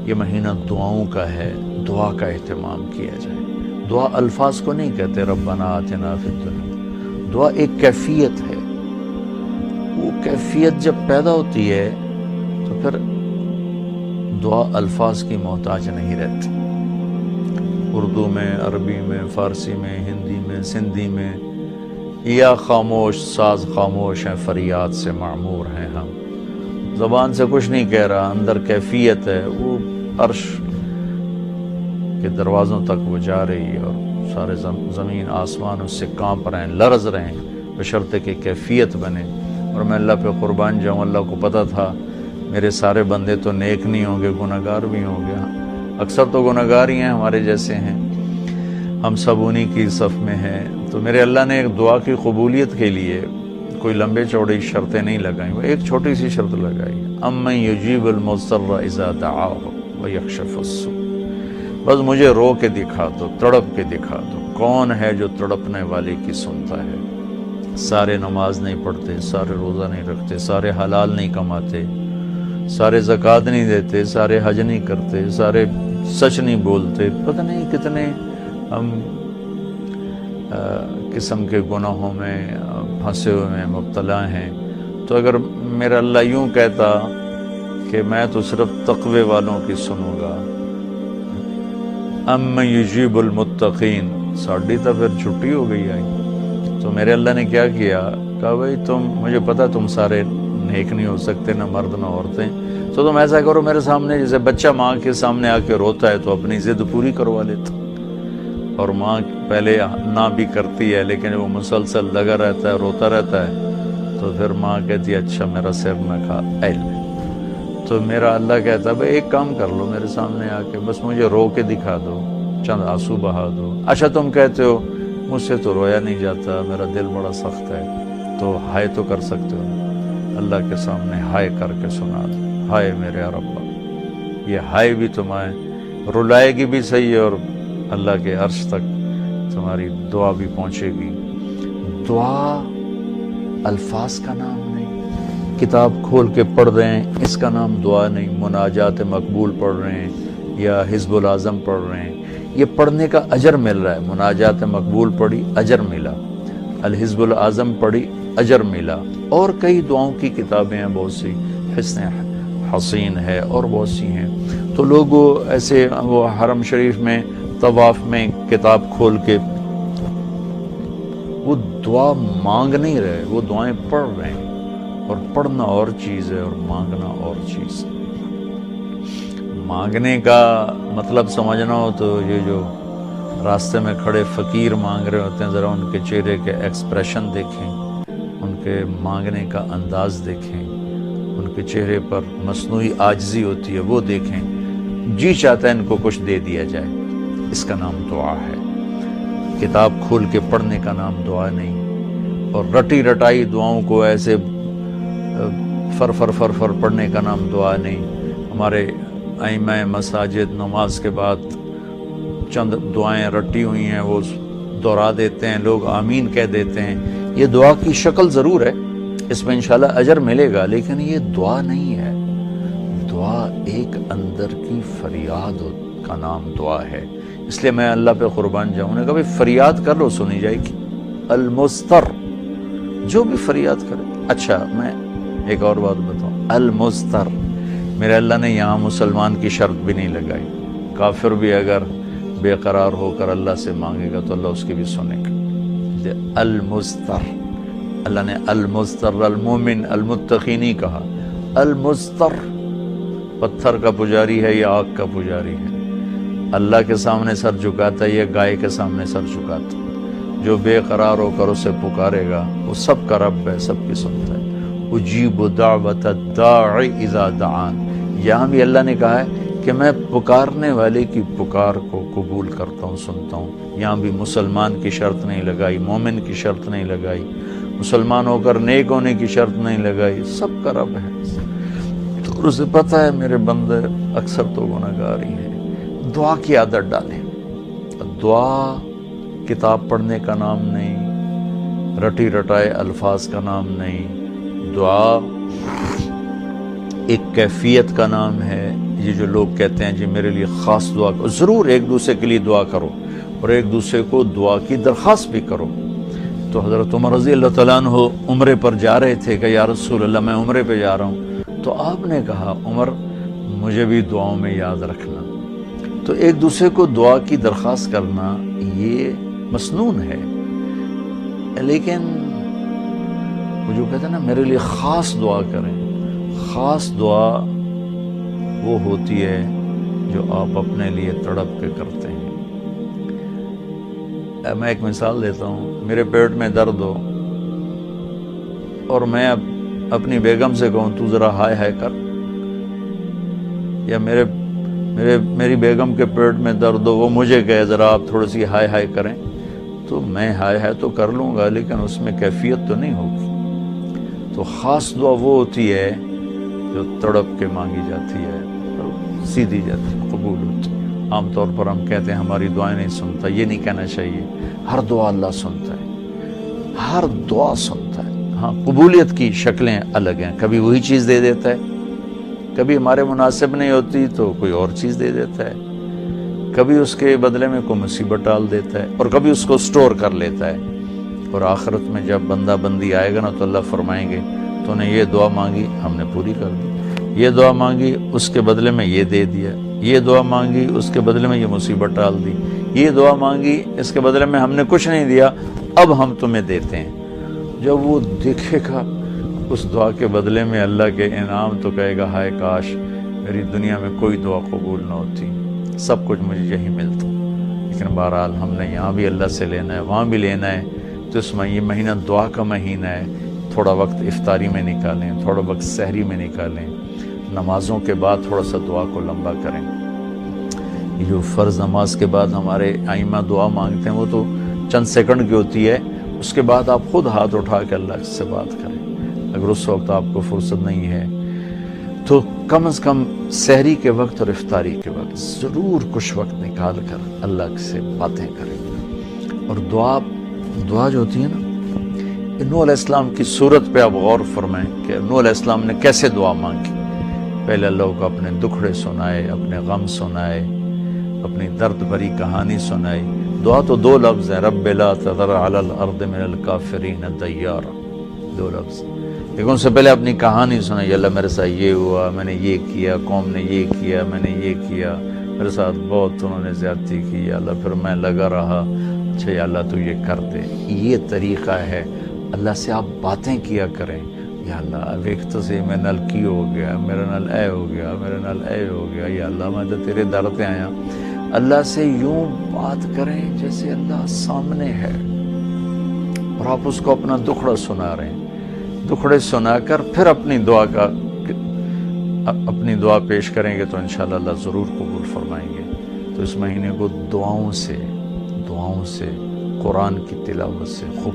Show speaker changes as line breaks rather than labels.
یہ مہینہ دعاؤں کا ہے، دعا کا اہتمام کیا جائے۔ دعا الفاظ کو نہیں کہتے ربنا آتنا فی الدنیا، دعا ایک کیفیت ہے۔ وہ کیفیت جب پیدا ہوتی ہے تو پھر دعا الفاظ کی محتاج نہیں رہتی۔ اردو میں، عربی میں، فارسی میں، ہندی میں، سندھی میں، یا خاموش ساز خاموش ہیں، فریاد سے معمور ہیں ہم، زبان سے کچھ نہیں کہہ رہا، اندر کیفیت ہے، وہ عرش کے دروازوں تک وہ جا رہی ہے اور سارے زمین آسمان اس سے کانپ رہے ہیں، لرز رہے ہیں، بشرطے کہ کیفیت بنے۔ اور میں اللہ پہ قربان جاؤں، اللہ کو پتہ تھا میرے سارے بندے تو نیک نہیں ہوں گے، گناہگار بھی ہوں گے، اکثر تو گناہگار ہی ہیں، ہمارے جیسے ہیں، ہم سب انہی کی صف میں ہیں۔ تو میرے اللہ نے ایک دعا کی قبولیت کے لیے کوئی لمبے چوڑی شرطیں نہیں لگائیں، وہ ایک چھوٹی سی شرط لگائی، امن یجیب المضطر اذا دعاہ ویکشف السوء۔ بس مجھے رو کے دکھا دو، تڑپ کے دکھا دو، کون ہے جو تڑپنے والے کی سنتا ہے۔ سارے نماز نہیں پڑھتے، سارے روزہ نہیں رکھتے، سارے حلال نہیں کماتے، سارے زکوٰۃ نہیں دیتے، سارے حج نہیں کرتے، سارے سچ نہیں بولتے، پتہ نہیں کتنے ہم قسم کے گناہوں میں پھنسے ہوئے ہیں، مبتلا ہیں۔ تو اگر میرا اللہ یوں کہتا کہ میں تو صرف تقوی والوں کی سنوں گا، امن یجیب المتقین، ساڑھی تو پھر چھٹی ہو گئی آئی۔ تو میرے اللہ نے کیا کیا، کہا بھائی تم، مجھے پتا تم سارے نیک نہیں ہو سکتے، نہ مرد نہ عورتیں، تو تم ایسا کرو میرے سامنے، جیسے بچہ ماں کے سامنے آ کے روتا ہے تو اپنی ضد پوری کروا لیتا، اور ماں پہلے نہ بھی کرتی ہے لیکن وہ مسلسل لگا رہتا ہے، روتا رہتا ہے، تو پھر ماں کہتی ہے اچھا میرا سر نہ کھا اے لے۔ تو میرا اللہ کہتا ہے بھائی ایک کام کر لو، میرے سامنے آ کے بس مجھے رو کے دکھا دو، چند آنسو بہا دو۔ اچھا تم کہتے ہو مجھ سے تو رویا نہیں جاتا، میرا دل بڑا سخت ہے، تو ہائے تو کر سکتے ہو، اللہ کے سامنے ہائے کر کے سنا دو، ہائے میرے ربا۔ یہ ہائے بھی تمہیں رلائے گی بھی صحیح، اور اللہ کے عرش تک تمہاری دعا بھی پہنچے گی۔ دعا الفاظ کا نام نہیں، کتاب کھول کے پڑھ رہے ہیں اس کا نام دعا نہیں، مناجات مقبول پڑھ رہے ہیں یا حزب العظم پڑھ رہے ہیں، یہ پڑھنے کا اجر مل رہا ہے۔ مناجات مقبول پڑھی، اجر ملا، الحزب العظم پڑھی، اجر ملا، اور کئی دعاؤں کی کتابیں ہیں بہت سی، حسن حسین ہے اور بہت سی ہیں۔ تو لوگ ایسے وہ حرم شریف میں طواف میں کتاب کھول کے وہ دعا مانگ نہیں رہے، وہ دعائیں پڑھ رہے ہیں، اور پڑھنا اور چیز ہے اور مانگنا اور چیز ہے۔ مانگنے کا مطلب سمجھنا ہو تو یہ جو راستے میں کھڑے فقیر مانگ رہے ہوتے ہیں، ذرا ان کے چہرے کے ایکسپریشن دیکھیں، ان کے مانگنے کا انداز دیکھیں، ان کے چہرے پر مصنوعی عاجزی ہوتی ہے وہ دیکھیں، جی چاہتا ہے ان کو کچھ دے دیا جائے، اس کا نام دعا ہے۔ کتاب کھول کے پڑھنے کا نام دعا نہیں، اور رٹی رٹائی دعاؤں کو ایسے فر فر فر فر پڑھنے کا نام دعا نہیں۔ ہمارے ائمہ مساجد نماز کے بعد چند دعائیں رٹی ہوئی ہیں وہ دہرا دیتے ہیں، لوگ آمین کہہ دیتے ہیں، یہ دعا کی شکل ضرور ہے، اس میں انشاءاللہ اجر ملے گا، لیکن یہ دعا نہیں ہے۔ دعا ایک اندر کی فریاد کا نام دعا ہے، اس لیے میں اللہ پہ قربان جاؤں نے کہا بھائی فریاد کر لو سنی جائے گی، المستر، جو بھی فریاد کرے۔ اچھا میں ایک اور بات بتاؤں، المستر، میرے اللہ نے یہاں مسلمان کی شرط بھی نہیں لگائی، کافر بھی اگر بے قرار ہو کر اللہ سے مانگے گا تو اللہ اس کی بھی سنے گا۔ المستر، اللہ نے المستر، المومن، المتقی نہیں کہا، المستر، پتھر کا پجاری ہے یا آگ کا پجاری ہے، اللہ کے سامنے سر جھکاتا ہے یا گائے کے سامنے سر جھکاتا ہے، جو بے قرار ہو کر اسے پکارے گا وہ سب کا رب ہے، سب کی سنتا ہے۔ اجیب دعوت الداعی اذا دعان، یہاں بھی اللہ نے کہا ہے کہ میں پکارنے والے کی پکار کو قبول کرتا ہوں، سنتا ہوں۔ یہاں بھی مسلمان کی شرط نہیں لگائی، مومن کی شرط نہیں لگائی، مسلمان ہو کر نیک ہونے کی شرط نہیں لگائی، سب کا رب ہے۔ تو اسے پتہ ہے میرے بندے اکثر تو گناہگار ہی ہیں۔ دعا کی عادت ڈالیں۔ دعا کتاب پڑھنے کا نام نہیں، رٹی رٹائے الفاظ کا نام نہیں، دعا ایک کیفیت کا نام ہے، یہ جو لوگ کہتے ہیں جی میرے لیے خاص دعا کرو، ضرور ایک دوسرے کے لیے دعا کرو اور ایک دوسرے کو دعا کی درخواست بھی کرو۔ تو حضرت عمر رضی اللہ تعالیٰ عنہ عمرے پر جا رہے تھے کہ یا رسول اللہ میں عمرے پہ جا رہا ہوں، تو آپ نے کہا عمر مجھے بھی دعاؤں میں یاد رکھنا۔ تو ایک دوسرے کو دعا کی درخواست کرنا یہ مسنون ہے، لیکن وہ جو کہتے ہیں نا میرے لیے خاص دعا کریں، خاص دعا وہ ہوتی ہے جو آپ اپنے لیے تڑپ کے کرتے ہیں۔ میں ایک مثال دیتا ہوں، میرے پیٹ میں درد ہو اور میں اب اپنی بیگم سے کہوں تو ذرا ہائے ہائے کر، یا میری بیگم کے پیٹ میں درد ہو وہ مجھے کہے ذرا آپ تھوڑی سی ہائے ہائے کریں، تو میں ہائے ہائے تو کر لوں گا لیکن اس میں کیفیت تو نہیں ہوگی۔ تو خاص دعا وہ ہوتی ہے جو تڑپ کے مانگی جاتی ہے، سیدھی جاتی ہے، قبول ہوتی ہے۔ عام طور پر ہم کہتے ہیں ہماری دعائیں نہیں سنتا، یہ نہیں کہنا چاہیے، ہر دعا اللہ سنتا ہے، ہر دعا سنتا ہے۔ ہاں قبولیت کی شکلیں الگ ہیں، کبھی وہی چیز دے دیتا ہے، کبھی ہمارے مناسب نہیں ہوتی تو کوئی اور چیز دے دیتا ہے، کبھی اس کے بدلے میں کوئی مصیبت ڈال دیتا ہے، اور کبھی اس کو سٹور کر لیتا ہے۔ اور آخرت میں جب بندہ بندی آئے گا نا تو اللہ فرمائیں گے تو نے یہ دعا مانگی ہم نے پوری کر دی، یہ دعا مانگی اس کے بدلے میں یہ دے دیا، یہ دعا مانگی اس کے بدلے میں یہ مصیبت ڈال دی، یہ دعا مانگی اس کے بدلے میں ہم نے کچھ نہیں دیا اب ہم تمہیں دیتے ہیں۔ جب وہ دیکھے گا اس دعا کے بدلے میں اللہ کے انعام تو کہے گا ہائے کاش میری دنیا میں کوئی دعا قبول نہ ہوتی، سب کچھ مجھے یہی ملتا۔ لیکن بہرحال ہم نے یہاں بھی اللہ سے لینا ہے، وہاں بھی لینا ہے، تو اس میں یہ مہینہ دعا کا مہینہ ہے، تھوڑا وقت افطاری میں نکالیں، تھوڑا وقت سحری میں نکالیں، نمازوں کے بعد تھوڑا سا دعا کو لمبا کریں۔ یہ جو فرض نماز کے بعد ہمارے ائمہ دعا مانگتے ہیں وہ تو چند سیکنڈ کی ہوتی ہے، اس کے بعد آپ خود ہاتھ اٹھا کے اللہ سے بات کریں۔ اگر اس وقت آپ کو فرصت نہیں ہے تو کم از کم سحری کے وقت اور افطاری کے وقت ضرور کچھ وقت نکال کر اللہ سے باتیں کریں۔ اور دعا جو ہوتی ہے نا، نوح علیہ السلام کی صورت پہ آپ غور فرمائیں کہ نوح علیہ السلام نے کیسے دعا مانگی۔ پہلے اللہ کو اپنے دکھڑے سنائے، اپنے غم سنائے، اپنی درد بھری کہانی سنائی۔ دعا تو دو لفظ ہیں، رب لا تذر علی الارض من الکافرین دیارا، دو لفظ۔ لیکن ان سے پہلے اپنی کہانی سنائی، اللہ میرے ساتھ یہ ہوا، میں نے یہ کیا، قوم نے یہ کیا، میں نے یہ کیا، میرے ساتھ بہت انہوں نے زیادتی کی، یا اللہ پھر میں لگا رہا، اچھا یا اللہ تو یہ کر دے۔ یہ طریقہ ہے، اللہ سے آپ باتیں کیا کریں، یا اللہ اب ایک تو سے میں نل کی ہو گیا، میرا نل اے ہو گیا، میرا نل اے ہو گیا، یا اللہ میں تو تیرے در پہ آیا۔ اللہ سے یوں بات کریں جیسے اللہ سامنے ہے، اور آپ اس کو اپنا دکھڑا سنا رہے ہیں۔ دکھڑے سنا کر پھر اپنی دعا پیش کریں گے تو انشاءاللہ اللہ ضرور قبول فرمائیں گے۔ تو اس مہینے کو دعاؤں سے قرآن کی تلاوت سے خوب